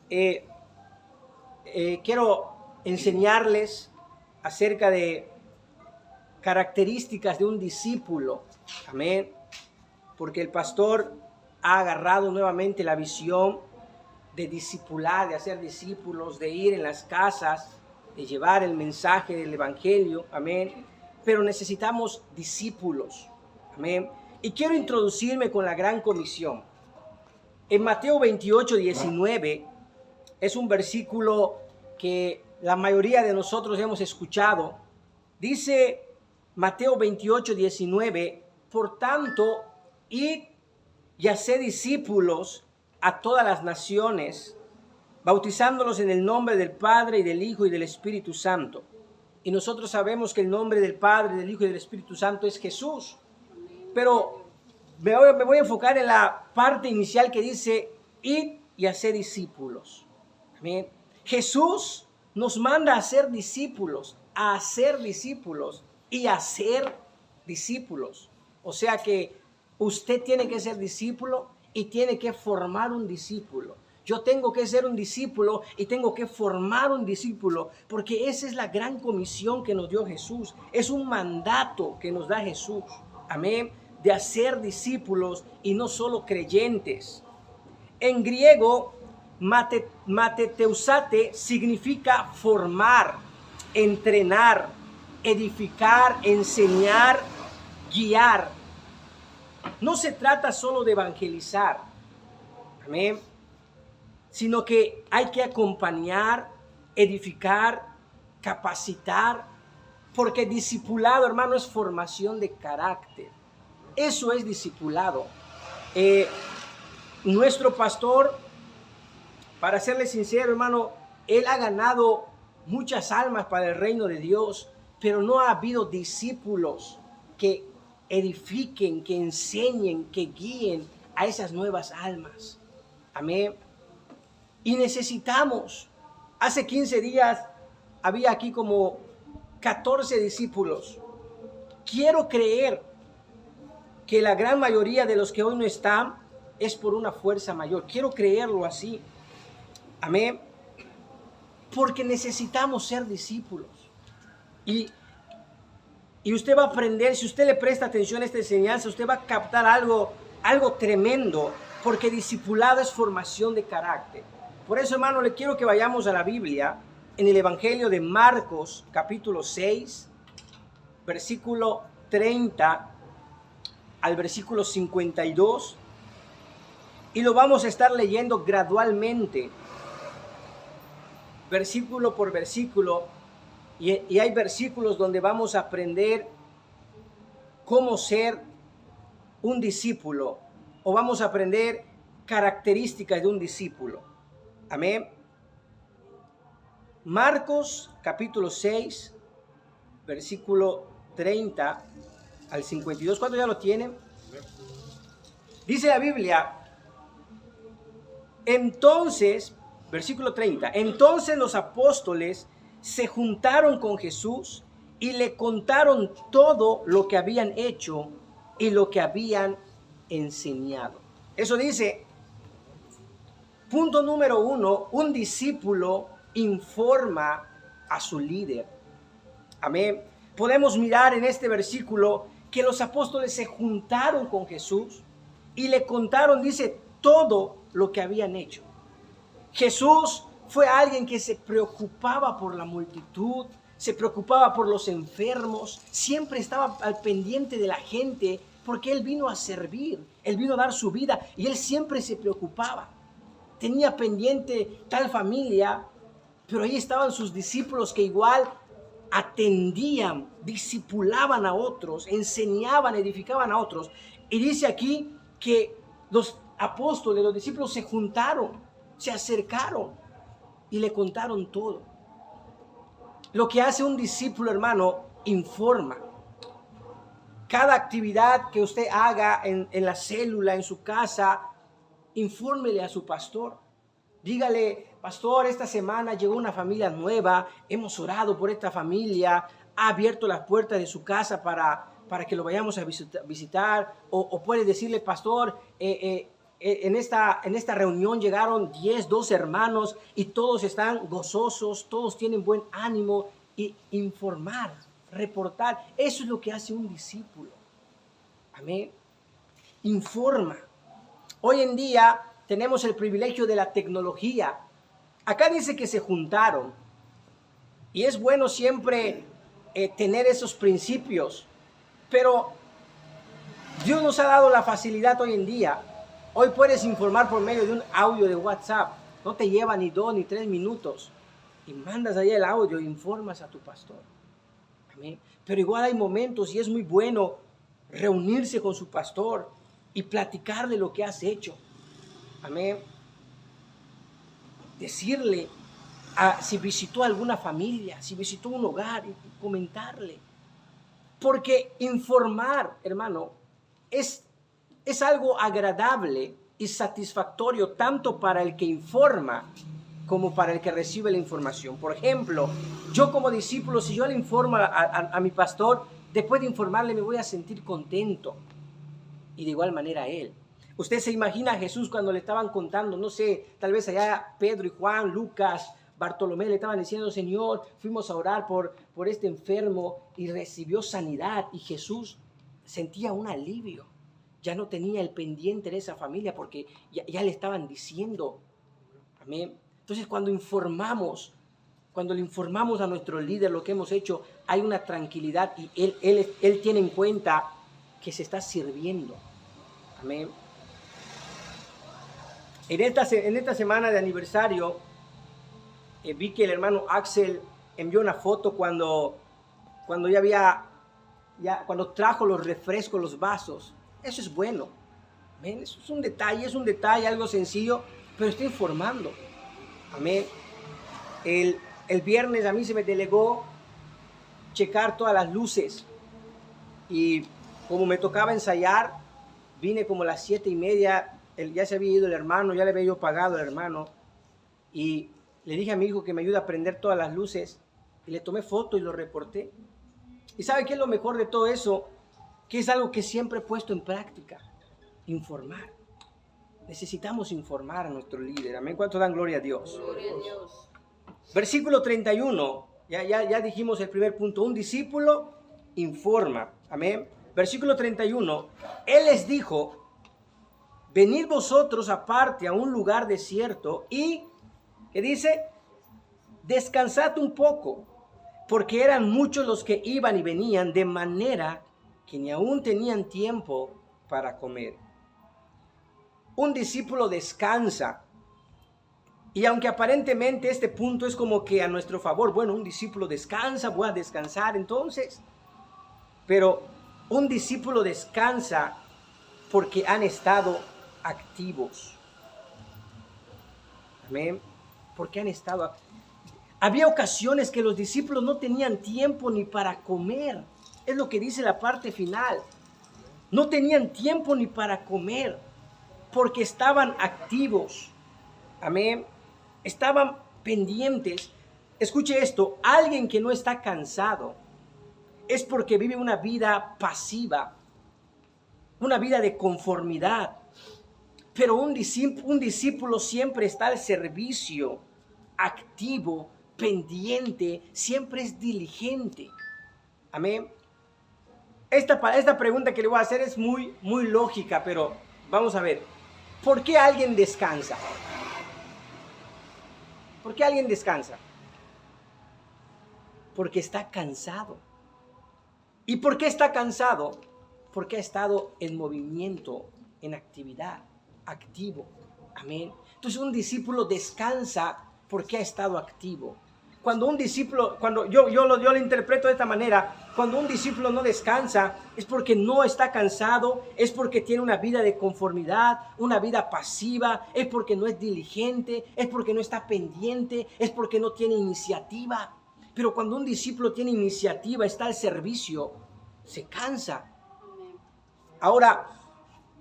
eh, quiero enseñarles acerca de características de un discípulo. Amén. Porque el pastor ha agarrado nuevamente la visión de discipular, de hacer discípulos, de ir en las casas, de llevar el mensaje del evangelio. Amén. Pero necesitamos discípulos. Amén. Y quiero introducirme con la gran comisión. En Mateo 28, 19, es un versículo que la mayoría de nosotros hemos escuchado. Dice Mateo 28, 19, por tanto, id y haced discípulos a todas las naciones, bautizándolos en el nombre del Padre y del Hijo y del Espíritu Santo. Y nosotros sabemos que el nombre del Padre, del Hijo y del Espíritu Santo es Jesús. Pero me voy a enfocar en la parte inicial que dice, id y haced discípulos. Amén. Jesús nos manda a ser discípulos, a hacer discípulos y a ser discípulos. O sea que usted tiene que ser discípulo y tiene que formar un discípulo. Yo tengo que ser un discípulo y tengo que formar un discípulo, porque esa es la gran comisión que nos dio Jesús. Es un mandato que nos da Jesús. Amén. De hacer discípulos y no solo creyentes. En griego, mateteusate significa formar, entrenar, edificar, enseñar, guiar. No se trata solo de evangelizar, amén, sino que hay que acompañar, edificar, capacitar, porque discipulado, hermano, es formación de carácter. Eso es discipulado. Nuestro pastor, para serle sincero, hermano, él ha ganado muchas almas para el reino de Dios, pero no ha habido discípulos que edifiquen, que enseñen, que guíen a esas nuevas almas. Amén. Y necesitamos. Hace 15 días había aquí como 14 discípulos. Quiero creer que la gran mayoría de los que hoy no están es por una fuerza mayor. Quiero creerlo así. Amén. Porque necesitamos ser discípulos. Y usted va a aprender, si usted le presta atención a esta enseñanza, usted va a captar algo tremendo, porque discipulado es formación de carácter. Por eso, hermano, le quiero que vayamos a la Biblia, en el Evangelio de Marcos, capítulo 6, versículo 30 al versículo 52, y lo vamos a estar leyendo gradualmente, versículo por versículo, y hay versículos donde vamos a aprender cómo ser un discípulo, o vamos a aprender características de un discípulo. Amén. Marcos capítulo 6, versículo 30 al 52. ¿Cuántos ya lo tienen? Dice la Biblia, entonces, versículo 30, entonces los apóstoles se juntaron con Jesús y le contaron todo lo que habían hecho y lo que habían enseñado. Eso dice, punto número 1, un discípulo informa a su líder. Amén. Podemos mirar en este versículo que los apóstoles se juntaron con Jesús y le contaron, dice, todo lo que habían hecho. Jesús fue alguien que se preocupaba por la multitud, se preocupaba por los enfermos, siempre estaba al pendiente de la gente, porque Él vino a servir, Él vino a dar su vida y Él siempre se preocupaba. Tenía pendiente tal familia, pero ahí estaban sus discípulos que igual atendían, discipulaban a otros, enseñaban, edificaban a otros. Y dice aquí que los apóstoles, los discípulos se juntaron, se acercaron y le contaron todo. Lo que hace un discípulo, hermano, informa. Cada actividad que usted haga en la célula, en su casa, infórmele a su pastor. Dígale, pastor, esta semana llegó una familia nueva, hemos orado por esta familia, ha abierto las puertas de su casa para que lo vayamos a visitar. O puede decirle, pastor, en esta reunión llegaron 10, 12 hermanos y todos están gozosos, todos tienen buen ánimo y informar, reportar. Eso es lo que hace un discípulo. Amén. Informa. Hoy en día tenemos el privilegio de la tecnología. Acá dice que se juntaron. Y es bueno siempre tener esos principios. Pero Dios nos ha dado la facilidad hoy en día. Hoy puedes informar por medio de un audio de WhatsApp. No te lleva ni 2 ni 3 minutos. Y mandas ahí el audio e informas a tu pastor. Amén. Pero igual hay momentos y es muy bueno reunirse con su pastor y platicarle lo que has hecho. Amén. Decirle si visitó alguna familia, si visitó un hogar, y comentarle. Porque informar, hermano, es algo agradable y satisfactorio tanto para el que informa como para el que recibe la información. Por ejemplo, yo como discípulo, si yo le informo a mi pastor, después de informarle me voy a sentir contento. Y de igual manera a él. Usted se imagina a Jesús cuando le estaban contando, no sé, tal vez allá Pedro y Juan, Lucas, Bartolomé le estaban diciendo: Señor, fuimos a orar por este enfermo y recibió sanidad. Y Jesús sentía un alivio. Ya no tenía el pendiente de esa familia porque ya le estaban diciendo. Amén. Entonces cuando le informamos a nuestro líder lo que hemos hecho, hay una tranquilidad y él tiene en cuenta que se está sirviendo. Amén. En esta semana de aniversario, vi que el hermano Axel envió una foto cuando cuando trajo los refrescos, los vasos. Eso es bueno. Amén. Eso es un detalle, algo sencillo, pero está informando. Amén. El viernes a mí se me delegó checar todas las luces y como me tocaba ensayar, vine como a las 7:30, ya se había ido el hermano, ya le había yo pagado al hermano y le dije a mi hijo que me ayude a prender todas las luces y le tomé foto y lo reporté. ¿Y sabe qué es lo mejor de todo eso? Que es algo que siempre he puesto en práctica: informar. Necesitamos informar a nuestro líder. Amén. ¿Cuánto dan gloria a Dios? Gloria a Dios. Versículo 31. Ya dijimos el primer punto. Un discípulo informa. Amén. Versículo 31. Él les dijo: venid vosotros aparte a un lugar desierto y, ¿qué dice? Descansad un poco, porque eran muchos los que iban y venían, de manera que ni aún tenían tiempo para comer. Un discípulo descansa. Y aunque aparentemente este punto es como que a nuestro favor, bueno, un discípulo descansa, voy a descansar entonces. Pero un discípulo descansa porque han estado activos. Amén. Porque han estado activos. Había ocasiones que los discípulos no tenían tiempo ni para comer. Es lo que dice la parte final. No tenían tiempo ni para comer porque estaban activos. Amén. Estaban pendientes. Escuche esto: alguien que no está cansado es porque vive una vida pasiva, una vida de conformidad. Pero un discípulo siempre está al servicio, activo, pendiente, siempre es diligente. Amén. Esta pregunta que le voy a hacer es muy lógica, pero vamos a ver. ¿Por qué alguien descansa? ¿Por qué alguien descansa? Porque está cansado. ¿Y por qué está cansado? Porque ha estado en movimiento, en actividad, activo. Amén. Entonces un discípulo descansa porque ha estado activo. Cuando un discípulo, yo lo interpreto de esta manera: cuando un discípulo no descansa es porque no está cansado, es porque tiene una vida de conformidad, una vida pasiva, es porque no es diligente, es porque no está pendiente, es porque no tiene iniciativa. Pero cuando un discípulo tiene iniciativa, está al servicio, se cansa. Ahora,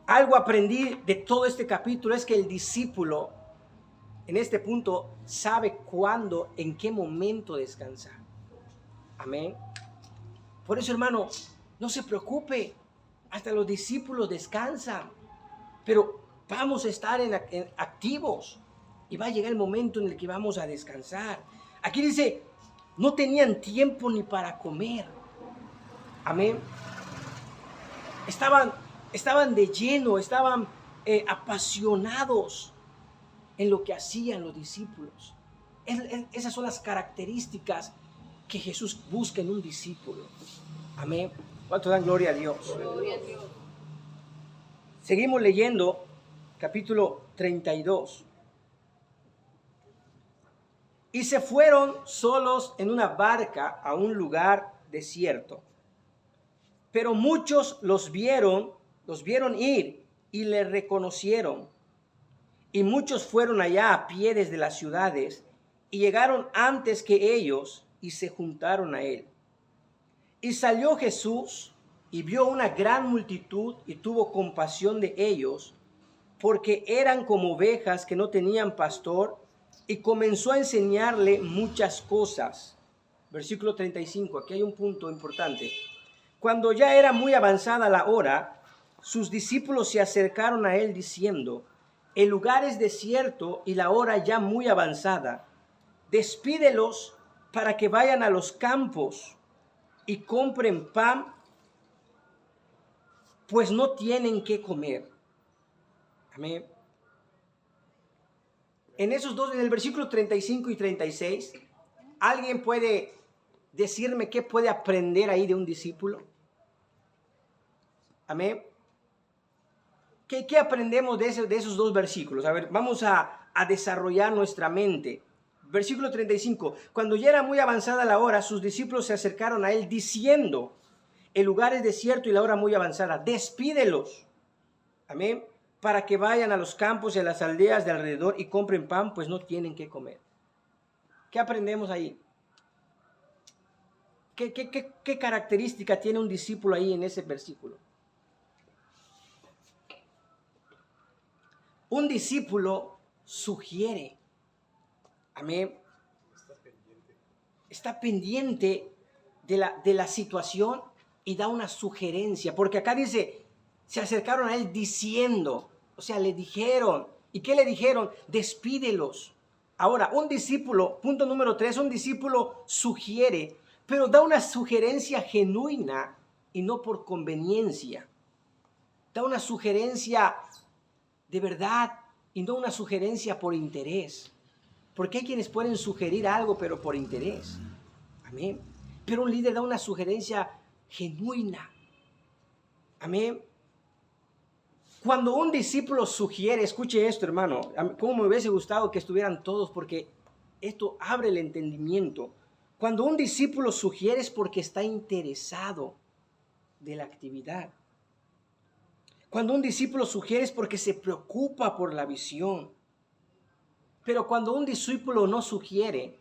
algo aprendí de todo este capítulo es que el discípulo en este punto sabe cuándo, en qué momento descansar. Amén. Por eso, hermano, no se preocupe. Hasta los discípulos descansan. Pero Vamos a estar en activos y va a llegar el momento en el que vamos a descansar. Aquí dice, no tenían tiempo ni para comer. Amén. Estaban de lleno, estaban apasionados en lo que hacían los discípulos. Esas son las características que Jesús busca en un discípulo. Amén. ¿Cuánto dan gloria a Dios? Gloria a Dios. Seguimos leyendo capítulo 32. Y se fueron solos en una barca a un lugar desierto. Pero muchos los vieron ir y le reconocieron. Y muchos fueron allá a pie desde las ciudades y llegaron antes que ellos y se juntaron a él. Y salió Jesús y vio una gran multitud y tuvo compasión de ellos, porque eran como ovejas que no tenían pastor, y comenzó a enseñarle muchas cosas. Versículo 35, aquí hay un punto importante. Cuando ya era muy avanzada la hora, sus discípulos se acercaron a él diciendo, el lugar es desierto y la hora ya muy avanzada. Despídelos para que vayan a los campos y compren pan, pues no tienen qué comer. Amén. En esos dos, en el versículo 35 y 36, ¿alguien puede decirme qué puede aprender ahí de un discípulo? Amén. ¿Qué aprendemos de esos dos versículos? A ver, vamos a desarrollar nuestra mente. Versículo 35. Cuando ya era muy avanzada la hora, sus discípulos se acercaron a él diciendo, el lugar es desierto y la hora muy avanzada. Despídelos. Amén. Para que vayan a los campos y a las aldeas de alrededor y compren pan, pues no tienen qué comer. ¿Qué aprendemos ahí? ¿Qué característica tiene un discípulo ahí en ese versículo? Un discípulo sugiere. Amén. Está pendiente de la situación y da una sugerencia. Porque acá dice, se acercaron a él diciendo, o sea, le dijeron. ¿Y qué le dijeron? Despídelos. Ahora, un discípulo, punto número 3, un discípulo sugiere, pero da una sugerencia genuina y no por conveniencia. Da una sugerencia de verdad y no una sugerencia por interés. Porque hay quienes pueden sugerir algo, pero por interés. Amén. Pero un líder da una sugerencia genuina. Amén. Cuando un discípulo sugiere, escuche esto, hermano, cómo me hubiese gustado que estuvieran todos, porque esto abre el entendimiento. Cuando un discípulo sugiere es porque está interesado de la actividad. Cuando un discípulo sugiere es porque se preocupa por la visión. Pero cuando un discípulo no sugiere,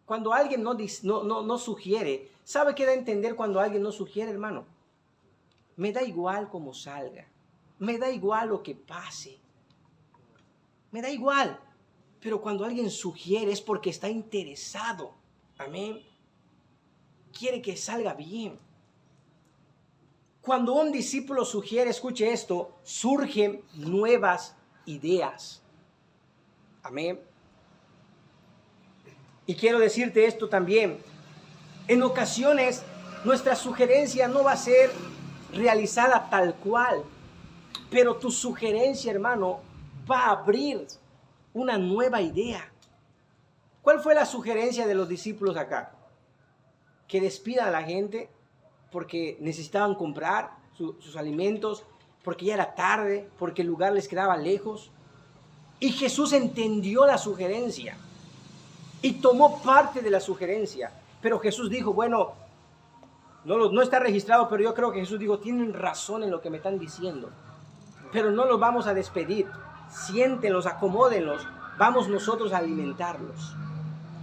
cuando alguien no sugiere, ¿sabe qué da a entender cuando alguien no sugiere, hermano? Me da igual cómo salga. Me da igual lo que pase. Me da igual. Pero cuando alguien sugiere es porque está interesado. Amén. Quiere que salga bien. Cuando un discípulo sugiere, escuche esto, surgen nuevas ideas. Amén. Y quiero decirte esto también. En ocasiones, nuestra sugerencia no va a ser realizada tal cual. Pero tu sugerencia, hermano, va a abrir una nueva idea. ¿Cuál fue la sugerencia de los discípulos acá? Que despidan a la gente porque necesitaban comprar sus alimentos, porque ya era tarde, porque el lugar les quedaba lejos. Y Jesús entendió la sugerencia y tomó parte de la sugerencia. Pero Jesús dijo, bueno, no está registrado, pero yo creo que Jesús dijo, tienen razón en lo que me están diciendo. Pero no los vamos a despedir. Siéntenlos, acomódenlos. Vamos nosotros a alimentarlos.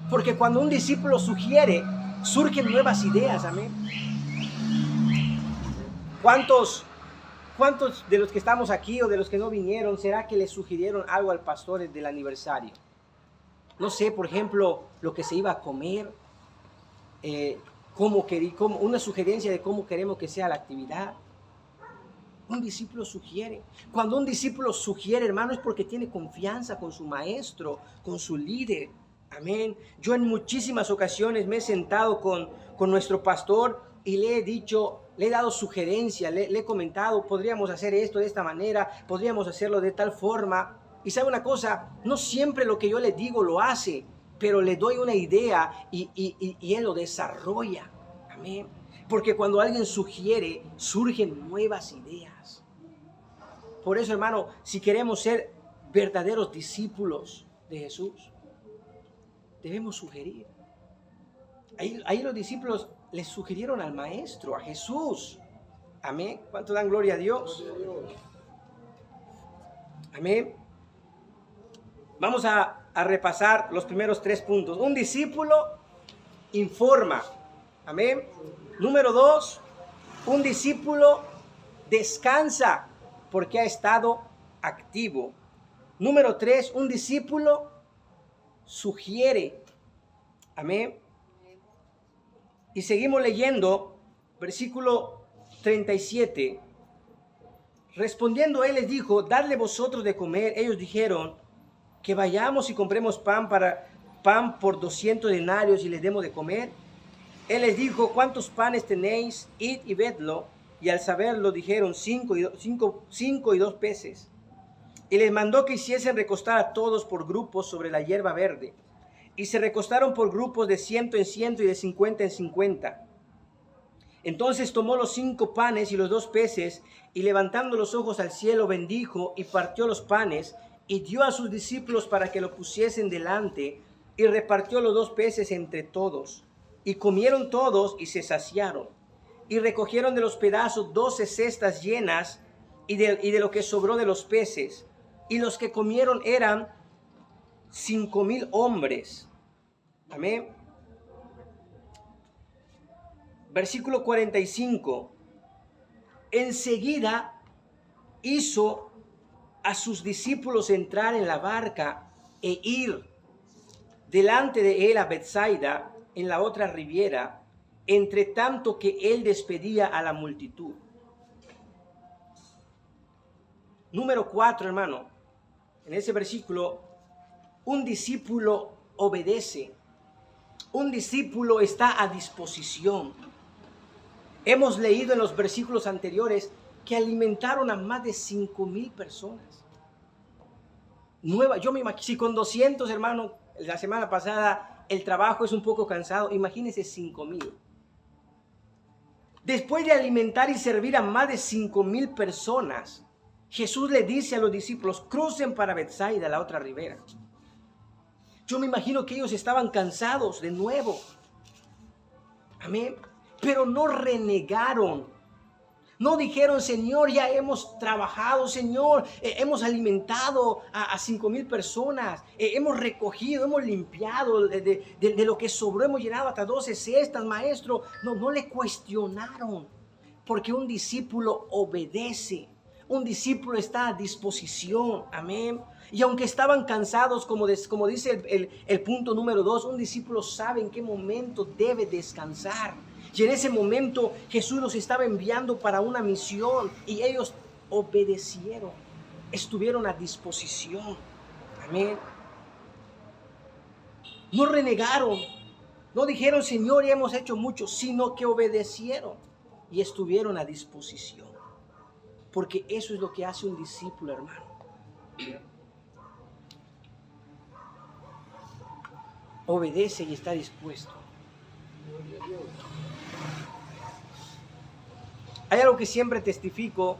Porque cuando un discípulo sugiere, surgen nuevas ideas. Amén. ¿Cuántos de los que estamos aquí o de los que no vinieron, será que le sugirieron algo al pastor del aniversario? No sé, por ejemplo, lo que se iba a comer, una sugerencia de cómo queremos que sea la actividad. Un discípulo sugiere. Cuando un discípulo sugiere, hermano, es porque tiene confianza con su maestro, con su líder. Amén. Yo en muchísimas ocasiones me he sentado con nuestro pastor y le he dicho, le he dado sugerencias, le he comentado, podríamos hacer esto de esta manera, podríamos hacerlo de tal forma. Y sabe una cosa, no siempre lo que yo le digo lo hace, pero le doy una idea y él lo desarrolla. Amén. Porque cuando alguien sugiere, surgen nuevas ideas. Por eso, hermano, si queremos ser verdaderos discípulos de Jesús, debemos sugerir. Ahí los discípulos les sugirieron al Maestro, a Jesús. Amén. ¿Cuánto dan gloria a Dios? Amén. Vamos a repasar los primeros 3 puntos. Un discípulo informa. Amén. Número 2, un discípulo descansa porque ha estado activo. Número 3, un discípulo sugiere. Amén. Y seguimos leyendo, versículo 37. Respondiendo él les dijo, dadle vosotros de comer. Ellos dijeron, que vayamos y compremos pan por 200 denarios y les demos de comer. Él les dijo, ¿cuántos panes tenéis? Id y vedlo. Y al saberlo dijeron, 5 y 2 peces. Y les mandó que hiciesen recostar a todos por grupos sobre la hierba verde. Y se recostaron por grupos de 100 en 100 y de 50 en 50. Entonces tomó los 5 panes y los 2 peces, y levantando los ojos al cielo bendijo y partió los panes, y dio a sus discípulos para que lo pusiesen delante, y repartió los 2 peces entre todos. Y comieron todos y se saciaron. Y recogieron de los pedazos 12 cestas llenas, y de lo que sobró de los peces. Y los que comieron eran 5,000 hombres. Amén. Versículo 45. Enseguida hizo a sus discípulos entrar en la barca e ir delante de él a Betsaida, en la otra riviera, entre tanto que él despedía a la multitud. Número 4, hermano. En ese versículo, un discípulo obedece. Un discípulo está a disposición. Hemos leído en los versículos anteriores que alimentaron a más de 5,000 personas. Yo me imagino, si con 200, hermano, la semana pasada el trabajo es un poco cansado, imagínense 5,000. Después de alimentar y servir a más de 5,000 personas, Jesús le dice a los discípulos, crucen para Betsaida, la otra ribera. Yo me imagino que ellos estaban cansados de nuevo. Amén. Pero no renegaron. No dijeron, Señor, ya hemos trabajado, Señor, hemos alimentado a 5,000 personas, hemos recogido, hemos limpiado, de lo que sobró hemos llenado hasta 12 cestas, maestro. No le cuestionaron, porque un discípulo obedece, un discípulo está a disposición, amén. Y aunque estaban cansados, como dice el punto número 2, un discípulo sabe en qué momento debe descansar. Y en ese momento Jesús los estaba enviando para una misión y ellos obedecieron, estuvieron a disposición. Amén. No renegaron, no dijeron, Señor, ya hemos hecho mucho, sino que obedecieron y estuvieron a disposición. Porque eso es lo que hace un discípulo, hermano. Obedece y está dispuesto. Hay algo que siempre testifico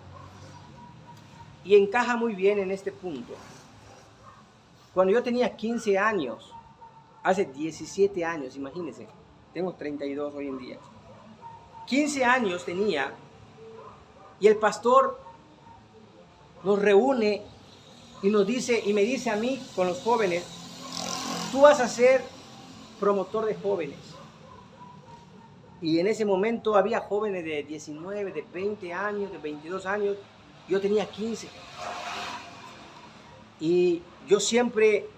y encaja muy bien en este punto. Cuando yo tenía 15 años, hace 17 años, imagínense, tengo 32 hoy en día. 15 años tenía y el pastor nos reúne y nos dice, y me dice a mí con los jóvenes, tú vas a ser promotor de jóvenes. Y en ese momento había jóvenes de 19, de 20 años, de 22 años. Yo tenía 15. Y yo siempre,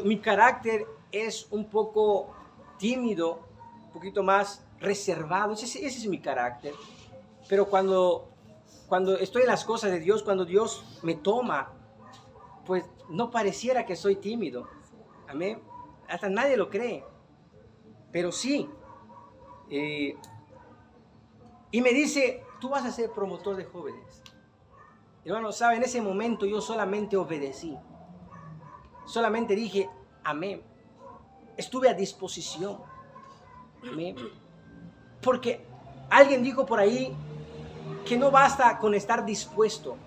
mi carácter es un poco tímido, un poquito más reservado. Ese es mi carácter. Pero cuando cuando estoy en las cosas de Dios, cuando Dios me toma, pues no pareciera que soy tímido. Amén. Hasta nadie lo cree. Pero sí. Y me dice, tú vas a ser promotor de jóvenes. Hermano, ¿sabe? En ese momento yo solamente obedecí. Solamente dije, amén. Estuve a disposición. Amén. Porque alguien dijo por ahí que no basta con estar dispuesto.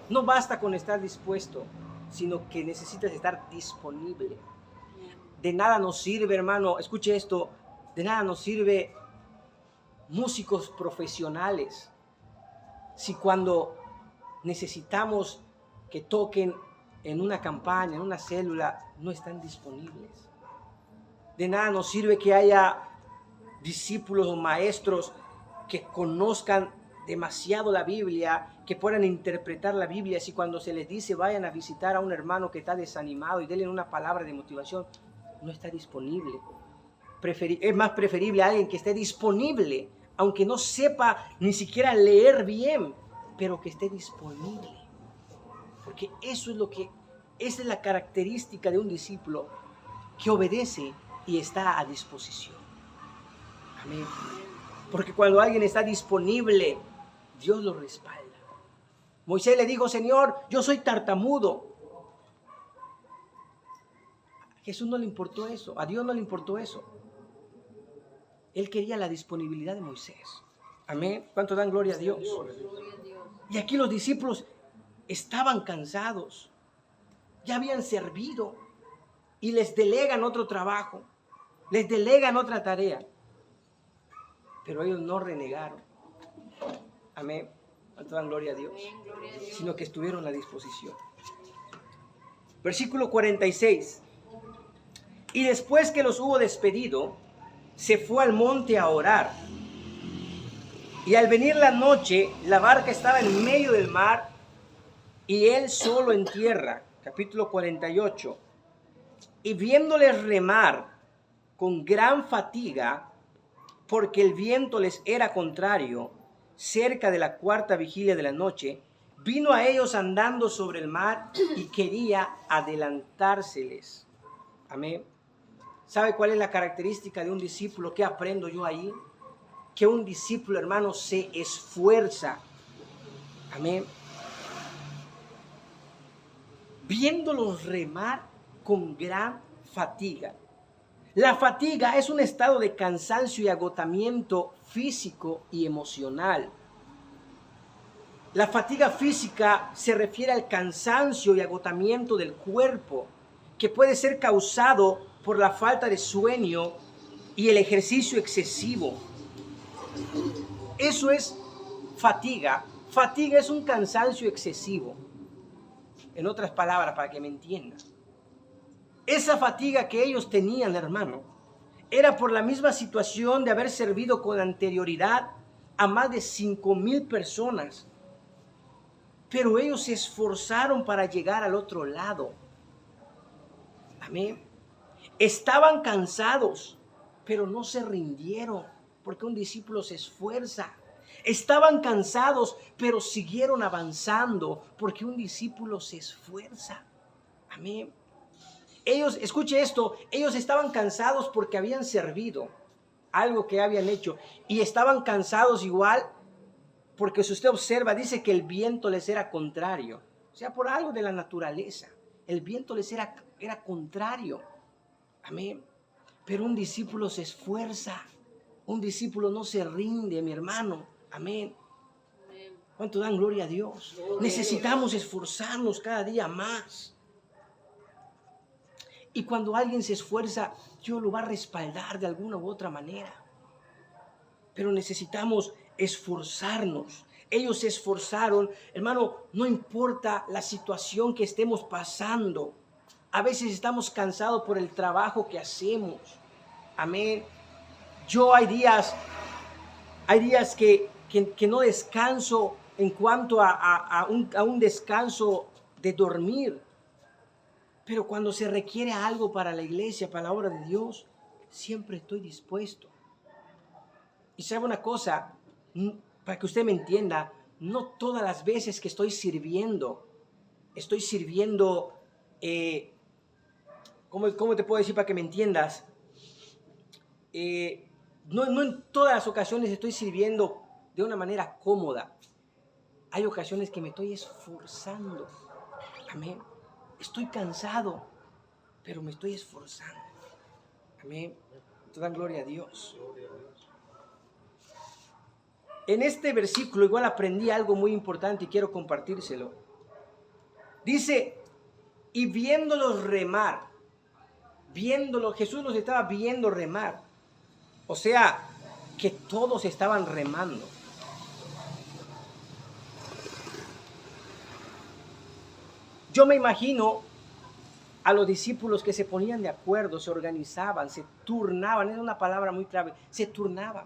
No basta con estar dispuesto, sino que necesitas estar disponible. De nada nos sirve, hermano, escuche esto, de nada nos sirve músicos profesionales si cuando necesitamos que toquen en una campaña, en una célula, no están disponibles. De nada nos sirve que haya discípulos o maestros que conozcan demasiado la Biblia, que puedan interpretar la Biblia, si cuando se les dice vayan a visitar a un hermano que está desanimado y denle una palabra de motivación, no está disponible. Es más preferible a alguien que esté disponible, aunque no sepa ni siquiera leer bien, pero que esté disponible. Porque esa es la característica de un discípulo que obedece y está a disposición. Amén. Porque cuando alguien está disponible, Dios lo respalda. Moisés le dijo, Señor, yo soy tartamudo. A Jesús no le importó eso, a Dios no le importó eso. Él quería la disponibilidad de Moisés. Amén. ¿Cuánto dan gloria a Dios? Y aquí los discípulos estaban cansados. Ya habían servido. Y les delegan otro trabajo. Les delegan otra tarea. Pero ellos no renegaron. Amén. ¿Cuánto dan gloria a Dios? Sino que estuvieron a disposición. Versículo 46. Y después que los hubo despedido, se fue al monte a orar. Y al venir la noche, la barca estaba en medio del mar y él solo en tierra. Capítulo 48. Y viéndoles remar con gran fatiga, porque el viento les era contrario, cerca de la cuarta vigilia de la noche, vino a ellos andando sobre el mar y quería adelantárseles. Amén. ¿Sabe cuál es la característica de un discípulo? ¿Qué aprendo yo ahí? Que un discípulo, hermano, se esfuerza. Amén. Viéndolos remar con gran fatiga. La fatiga es un estado de cansancio y agotamiento físico y emocional. La fatiga física se refiere al cansancio y agotamiento del cuerpo, que puede ser causado por la falta de sueño y el ejercicio excesivo. Eso es fatiga. Fatiga es un cansancio excesivo. En otras palabras, para que me entiendan. Esa fatiga que ellos tenían, hermano, era por la misma situación de haber servido con anterioridad a más de 5,000 personas. Pero ellos se esforzaron para llegar al otro lado. Amén. Estaban cansados, pero no se rindieron, porque un discípulo se esfuerza. Estaban cansados, pero siguieron avanzando, porque un discípulo se esfuerza. Amén. Ellos, escuche esto, ellos estaban cansados porque habían servido algo que habían hecho, y estaban cansados igual porque si usted observa, dice que el viento les era contrario, o sea, por algo de la naturaleza, el viento les era contrario. Amén. Pero un discípulo se esfuerza, un discípulo no se rinde, mi hermano. Amén. ¿Cuánto dan gloria a Dios? Necesitamos esforzarnos cada día más. Y cuando alguien se esfuerza, Dios lo va a respaldar de alguna u otra manera. Pero necesitamos esforzarnos. Ellos se esforzaron. Hermano, no importa la situación que estemos pasando. A veces estamos cansados por el trabajo que hacemos. Amén. Yo hay días que no descanso en cuanto a un descanso de dormir. Pero cuando se requiere algo para la iglesia, para la obra de Dios, siempre estoy dispuesto. Y sabe una cosa, para que usted me entienda, no todas las veces que estoy sirviendo, ¿cómo te puedo decir para que me entiendas? No en todas las ocasiones estoy sirviendo de una manera cómoda. Hay ocasiones que me estoy esforzando. Amén. Estoy cansado, pero me estoy esforzando. Amén. Te dan gloria a Dios. En este versículo igual aprendí algo muy importante y quiero compartírselo. Dice, y viéndolos remar, Jesús los estaba viendo remar. O sea, que todos estaban remando. Yo me imagino a los discípulos que se ponían de acuerdo, se organizaban, se turnaban, es una palabra muy clave, se turnaban.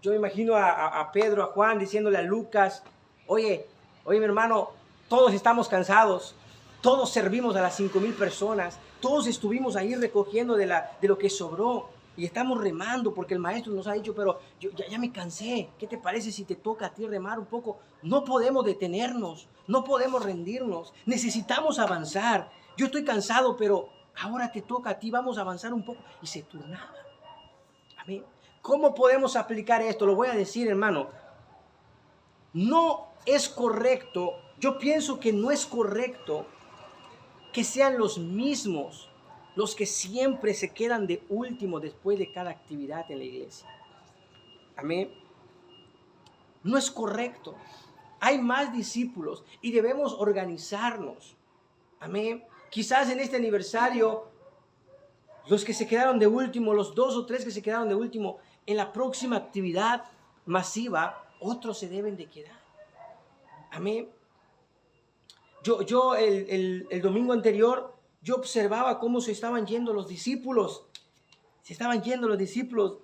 Yo me imagino a Pedro, a Juan, diciéndole a Lucas, oye mi hermano, todos estamos cansados, todos servimos a las 5,000 personas, todos estuvimos ahí recogiendo de lo que sobró y estamos remando porque el maestro nos ha dicho, pero yo ya me cansé, ¿qué te parece si te toca a ti remar un poco? No podemos detenernos, no podemos rendirnos, necesitamos avanzar. Yo estoy cansado, pero ahora te toca a ti, vamos a avanzar un poco. Y se turnaba. Amén. ¿Cómo podemos aplicar esto? Lo voy a decir, hermano. No es correcto, yo pienso que no es correcto que sean los mismos los que siempre se quedan de último después de cada actividad en la iglesia. Amén. No es correcto. Hay más discípulos y debemos organizarnos. Amén. Quizás en este aniversario, los que se quedaron de último, los 2 o 3 que se quedaron de último, en la próxima actividad masiva, otros se deben de quedar. Amén. Yo el domingo anterior, yo observaba cómo se estaban yendo los discípulos. Se estaban yendo los discípulos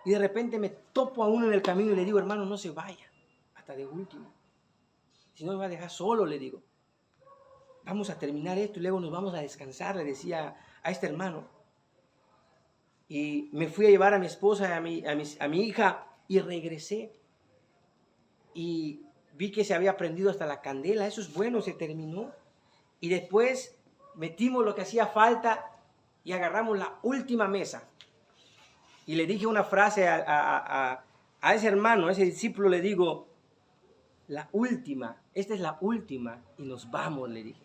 y de repente me topo a uno en el camino y le digo, hermano, no se vaya hasta de último. Si no me va a dejar solo, le digo. Vamos a terminar esto y luego nos vamos a descansar, le decía a este hermano. Y me fui a llevar a mi esposa, a mi hija, y regresé. Y vi que se había prendido hasta la candela, eso es bueno, se terminó. Y después metimos lo que hacía falta y agarramos la última mesa. Y le dije una frase a ese hermano, a ese discípulo, le digo, la última, esta es la última y nos vamos, le dije.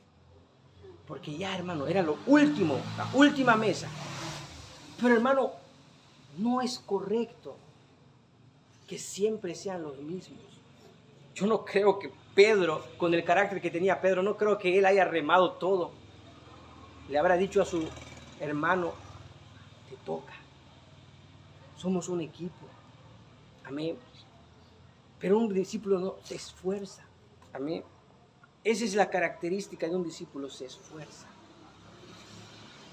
Porque ya, hermano, era lo último, la última mesa. Pero, hermano, no es correcto que siempre sean los mismos. Yo no creo que Pedro, con el carácter que tenía Pedro, no creo que él haya remado todo. Le habrá dicho a su hermano, te toca. Somos un equipo. Amén. Pero un discípulo no se esfuerza. Amén. Esa es la característica de un discípulo, se esfuerza.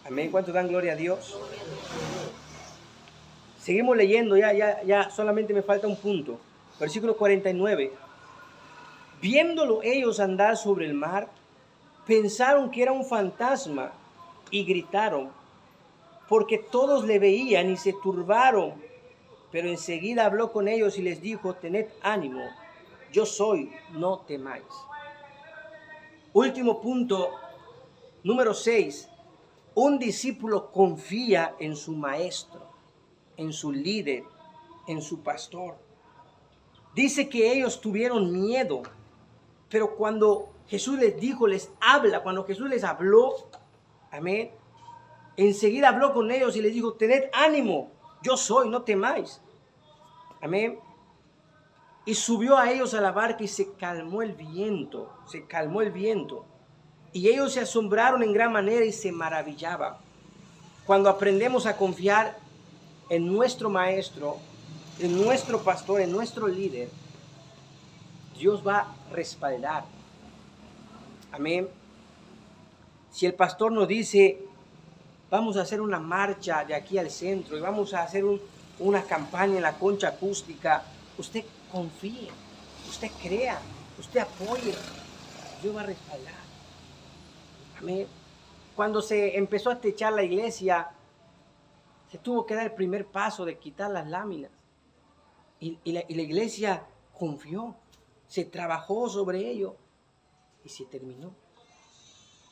Amén. ¿Cuántos dan gloria a Dios? Seguimos leyendo, ya solamente me falta un punto. Versículo 49. Viéndolo ellos andar sobre el mar, pensaron que era un fantasma y gritaron, porque todos le veían y se turbaron. Pero enseguida habló con ellos y les dijo, tened ánimo, yo soy, no temáis. Último punto, número 6. Un discípulo confía en su maestro, en su líder, en su pastor. Dice que ellos tuvieron miedo, pero cuando Jesús les dijo, les habla, cuando Jesús les habló, amén, enseguida habló con ellos y les dijo, tened ánimo, yo soy, no temáis. Amén. Y subió a ellos a la barca y se calmó el viento, Y ellos se asombraron en gran manera y se maravillaban. Cuando aprendemos a confiar en nuestro maestro, en nuestro pastor, en nuestro líder, Dios va a respaldar. Amén. Si el pastor nos dice, vamos a hacer una marcha de aquí al centro y vamos a hacer una campaña en la concha acústica, usted confíe, usted crea, usted apoye, Dios va a respaldar. Amén. Cuando se empezó a techar la iglesia, se tuvo que dar el primer paso de quitar las láminas. Y la iglesia confió, se trabajó sobre ello y se terminó.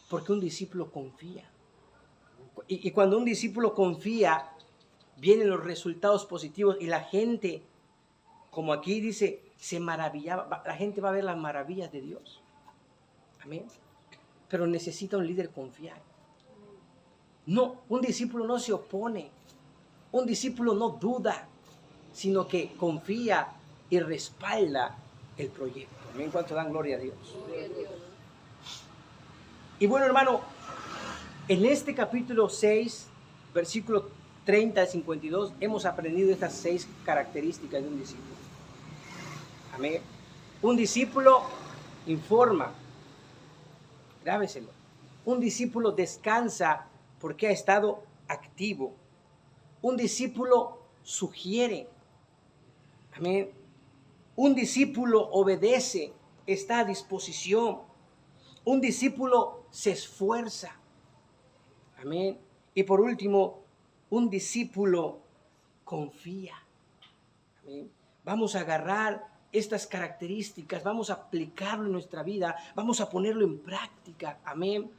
Porque un discípulo confía. Y cuando un discípulo confía, vienen los resultados positivos y la gente, como aquí dice, se maravillaba. La gente va a ver las maravillas de Dios. Amén. Pero necesita un líder confiar. No, un discípulo no se opone. Un discípulo no duda, sino que confía y respalda el proyecto. Amén. ¿Cuánto dan gloria a Dios? Y bueno, hermano, en este capítulo 6, versículo 30 al 52, hemos aprendido estas 6 características de un discípulo. Amén. Un discípulo informa. Grábeselo. Un discípulo descansa porque ha estado activo. Un discípulo sugiere. Amén. Un discípulo obedece, está a disposición. Un discípulo se esfuerza. Amén. Y por último, un discípulo confía. Amén. Vamos a agarrar estas características, vamos a aplicarlo en nuestra vida, vamos a ponerlo en práctica. Amén.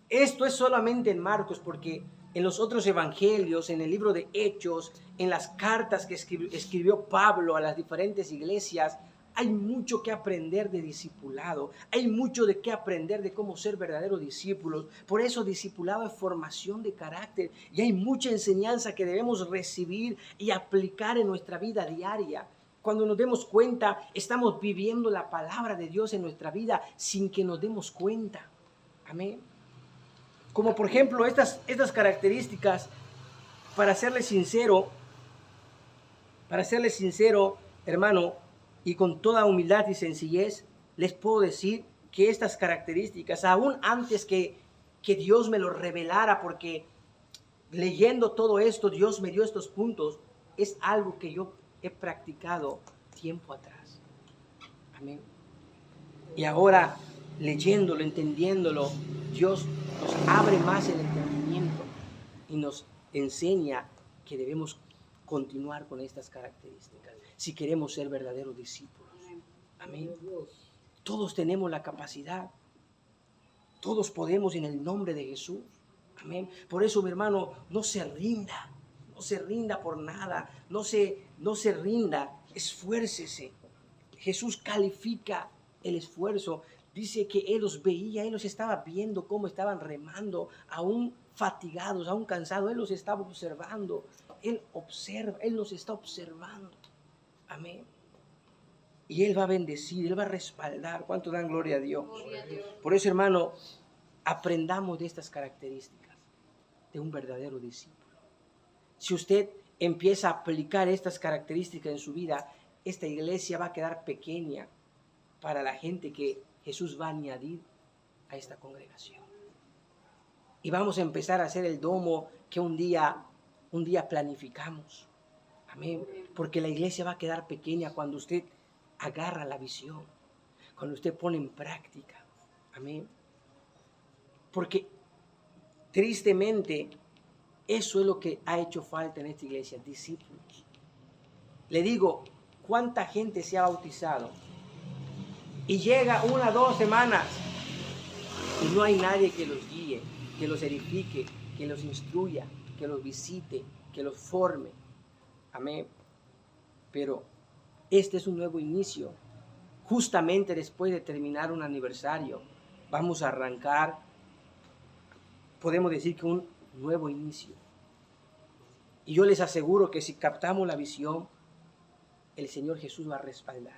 Esto es solamente en Marcos, porque en los otros evangelios, en el libro de Hechos, en las cartas que escribió Pablo a las diferentes iglesias, hay mucho que aprender de discipulado, hay mucho de qué aprender de cómo ser verdaderos discípulos. Por eso discipulado es formación de carácter y hay mucha enseñanza que debemos recibir y aplicar en nuestra vida diaria. Cuando nos demos cuenta, estamos viviendo la palabra de Dios en nuestra vida sin que nos demos cuenta. Amén. Como por ejemplo estas características, para serle sincero, hermano, y con toda humildad y sencillez, les puedo decir que estas características, aún antes que Dios me lo revelara, porque leyendo todo esto, Dios me dio estos puntos, es algo que yo he practicado tiempo atrás. Amén. Y ahora, leyéndolo, entendiéndolo, Dios nos abre más el entendimiento y nos enseña que debemos continuar con estas características si queremos ser verdaderos discípulos. Amén. Todos tenemos la capacidad. Todos podemos en el nombre de Jesús. Amén. Por eso, mi hermano, no se rinda. No se rinda por nada. No se rinda. Esfuércese. Jesús califica el esfuerzo. Dice que Él los veía, Él los estaba viendo cómo estaban remando, aún fatigados, aún cansados. Él los estaba observando. Él observa, Él los está observando. Amén. Y Él va a bendecir, Él va a respaldar. ¿Cuánto dan gloria a Dios? Gloria a Dios. Por eso, hermano, aprendamos de estas características de un verdadero discípulo. Si usted empieza a aplicar estas características en su vida, esta iglesia va a quedar pequeña para la gente que Jesús va a añadir a esta congregación. Y vamos a empezar a hacer el domo que un día planificamos. Amén. Porque la iglesia va a quedar pequeña cuando usted agarra la visión, cuando usted pone en práctica. Amén. Porque tristemente eso es lo que ha hecho falta en esta iglesia, discípulos. Le digo, ¿cuánta gente se ha bautizado? Y llega 1 o 2 semanas y no hay nadie que los guíe, que los edifique, que los instruya, que los visite, que los forme. Amén. Pero este es un nuevo inicio. Justamente después de terminar un aniversario, vamos a arrancar, podemos decir que un nuevo inicio. Y yo les aseguro que si captamos la visión, el Señor Jesús va a respaldar.